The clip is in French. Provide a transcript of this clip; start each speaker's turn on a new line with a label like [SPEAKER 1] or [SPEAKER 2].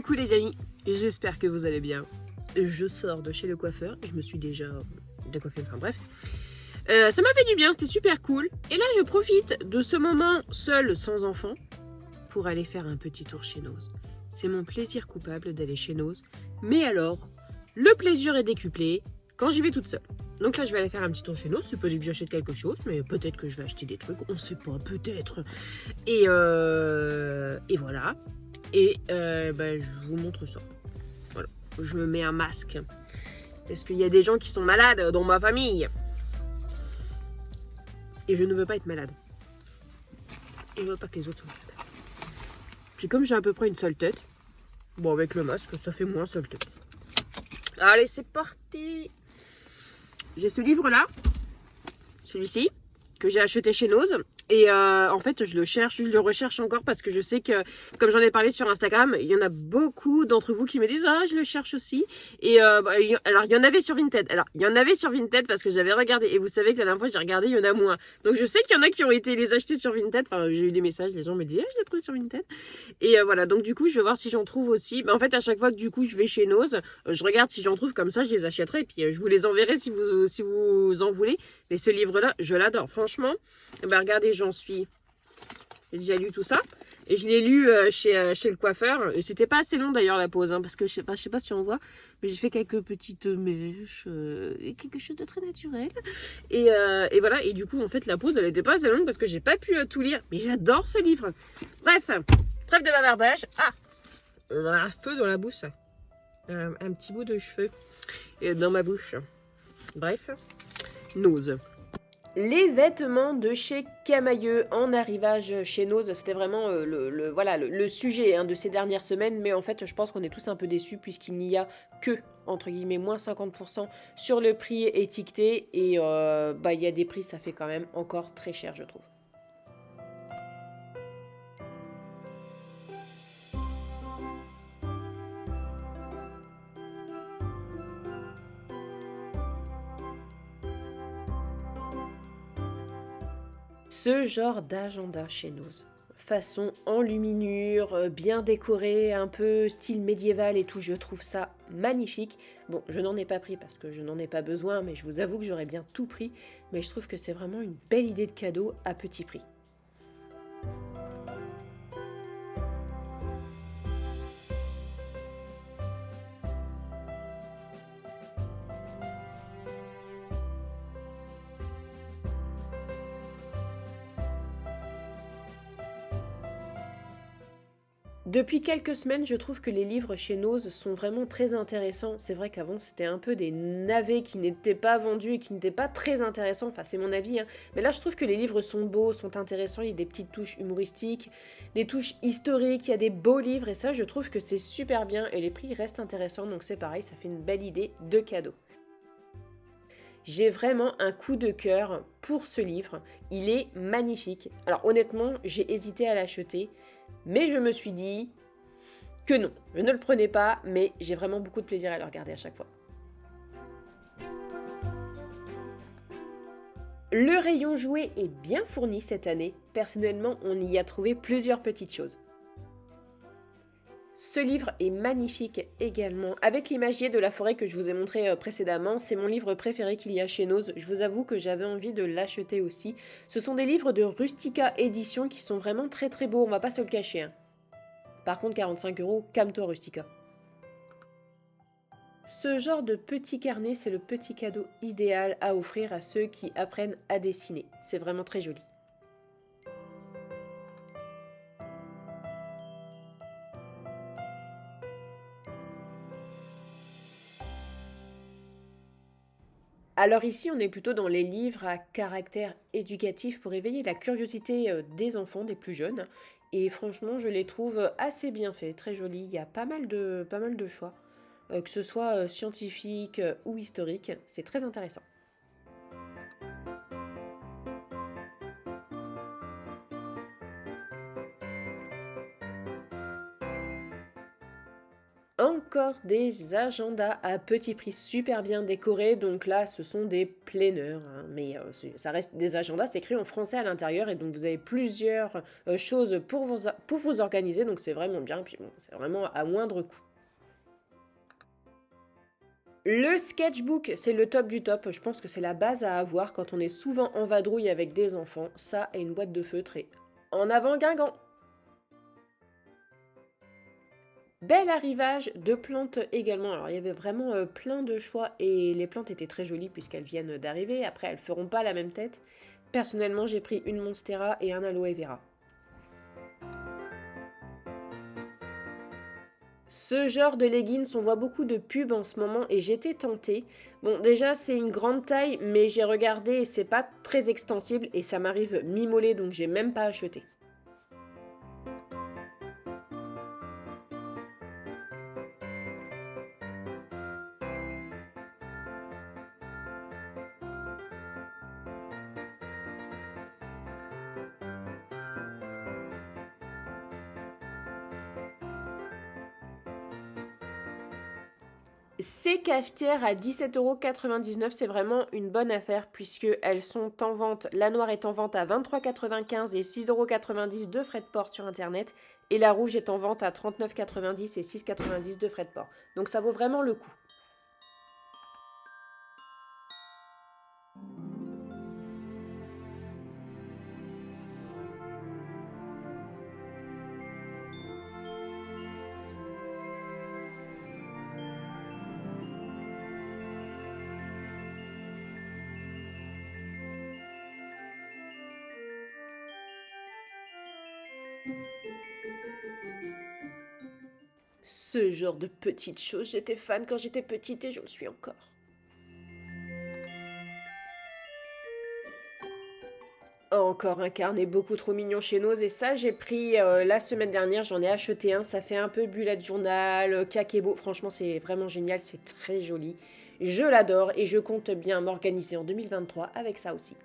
[SPEAKER 1] Coucou les amis, j'espère que vous allez bien. Je sors de chez le coiffeur et je me suis déjà décoiffée, enfin bref. Ça m'a fait du bien, c'était super cool. Et là je profite de ce moment seul, sans enfant, pour aller faire un petit tour chez Noz. C'est mon plaisir coupable d'aller chez Noz. Mais alors, le plaisir est décuplé quand j'y vais toute seule. Donc là je vais aller faire un petit tour chez Noz. C'est pas dit que j'achète quelque chose, mais peut-être que je vais acheter des trucs, on sait pas, peut-être. Et voilà. Et je vous montre ça. Voilà. Je me mets un masque. Parce qu'il y a des gens qui sont malades dans ma famille. Et je ne veux pas être malade. Et je ne veux pas que les autres soient malades. Puis comme j'ai à peu près une seule tête, bon avec le masque, ça fait moins seule tête. Allez, c'est parti. J'ai ce livre-là. Celui-ci. Que j'ai acheté chez Noz. Et en fait, je le recherche encore parce que je sais que, comme j'en ai parlé sur Instagram, il y en a beaucoup d'entre vous qui me disent « Ah, je le cherche aussi ». Et alors, il y en avait sur Vinted. Alors, il y en avait sur Vinted parce que j'avais regardé. Et vous savez que la dernière fois, j'ai regardé, il y en a moins. Donc, je sais qu'il y en a qui ont été les acheter sur Vinted. Enfin, j'ai eu des messages, les gens me disaient « Ah, je l'ai trouvé sur Vinted ». Et voilà, donc du coup, je vais voir si j'en trouve aussi. En fait, à chaque fois que du coup, je vais chez Noz, je regarde si j'en trouve, comme ça, je les achèterai. Et puis, je vous les enverrai si vous en voulez. Mais ce livre-là, je l'adore, franchement. Regardez, j'en suis... J'ai déjà lu tout ça. Et je l'ai lu chez le coiffeur. C'était pas assez long d'ailleurs la pause, hein, parce que je sais pas si on voit, mais j'ai fait quelques petites mèches et quelque chose de très naturel. Et voilà. Et du coup, en fait, la pause, elle était pas assez longue parce que j'ai pas pu tout lire. Mais j'adore ce livre. Bref, trêve de bavardage. Ah, on a un feu dans la bouche. Un petit bout de cheveux dans ma bouche. Bref, Noz. Les vêtements de chez Camailleux en arrivage chez Noz, c'était vraiment le sujet de ces dernières semaines, mais en fait je pense qu'on est tous un peu déçus puisqu'il n'y a que, entre guillemets, moins 50% sur le prix étiqueté et il y a des prix, ça fait quand même encore très cher je trouve. Ce genre d'agenda chez Noz, façon enluminure, bien décoré, un peu style médiéval et tout, je trouve ça magnifique. Bon, je n'en ai pas pris parce que je n'en ai pas besoin, mais je vous avoue que j'aurais bien tout pris. Mais je trouve que c'est vraiment une belle idée de cadeau à petit prix. Depuis quelques semaines, je trouve que les livres chez Noz sont vraiment très intéressants. C'est vrai qu'avant, c'était un peu des navets qui n'étaient pas vendus et qui n'étaient pas très intéressants. Enfin, c'est mon avis, hein. Mais là, je trouve que les livres sont beaux, sont intéressants. Il y a des petites touches humoristiques, des touches historiques. Il y a des beaux livres et ça, je trouve que c'est super bien. Et les prix restent intéressants. Donc, c'est pareil, ça fait une belle idée de cadeau. J'ai vraiment un coup de cœur pour ce livre. Il est magnifique. Alors honnêtement, j'ai hésité à l'acheter, mais je me suis dit que non, je ne le prenais pas, mais j'ai vraiment beaucoup de plaisir à le regarder à chaque fois. Le rayon jouet est bien fourni cette année. Personnellement, on y a trouvé plusieurs petites choses. Ce livre est magnifique également, avec l'imagier de la forêt que je vous ai montré précédemment. C'est mon livre préféré qu'il y a chez Noz. Je vous avoue que j'avais envie de l'acheter aussi. Ce sont des livres de Rustica Édition qui sont vraiment très très beaux, on va pas se le cacher, hein. Par contre, 45 €, calme-toi Rustica. Ce genre de petit carnet, c'est le petit cadeau idéal à offrir à ceux qui apprennent à dessiner. C'est vraiment très joli. Alors ici, on est plutôt dans les livres à caractère éducatif pour éveiller la curiosité des enfants, des plus jeunes. Et franchement, je les trouve assez bien faits, très jolis. Il y a pas mal de choix, que ce soit scientifique ou historique. C'est très intéressant. Encore des agendas à petit prix super bien décorés. Donc là, ce sont des planeurs, hein, mais ça reste des agendas. C'est écrit en français à l'intérieur et donc vous avez plusieurs choses pour vous organiser. Donc c'est vraiment bien. Et puis bon, c'est vraiment à moindre coût. Le sketchbook, c'est le top du top. Je pense que c'est la base à avoir quand on est souvent en vadrouille avec des enfants. Ça et une boîte de feutre et en avant Guingamp. Bel arrivage de plantes également. Alors il y avait vraiment plein de choix et les plantes étaient très jolies puisqu'elles viennent d'arriver. Après, elles feront pas la même tête. Personnellement, j'ai pris une monstera et un aloe vera. Ce genre de leggings, on voit beaucoup de pubs en ce moment et j'étais tentée. Bon, déjà, c'est une grande taille, mais j'ai regardé et c'est pas très extensible et ça m'arrive mi-mollet donc j'ai même pas acheté. Ces cafetières à 17,99 €, c'est vraiment une bonne affaire puisqu'elles sont en vente. La noire est en vente à 23,95 € et 6,90 € de frais de port sur internet. Et la rouge est en vente à 39,90 € et 6,90 € de frais de port. Donc ça vaut vraiment le coup. Ce genre de petites choses, j'étais fan quand j'étais petite et je le suis encore. Encore un carnet beaucoup trop mignon chez Nose et ça j'ai pris la semaine dernière, j'en ai acheté un, ça fait un peu bullet journal, kakebo, franchement c'est vraiment génial, c'est très joli. Je l'adore et je compte bien m'organiser en 2023 avec ça aussi.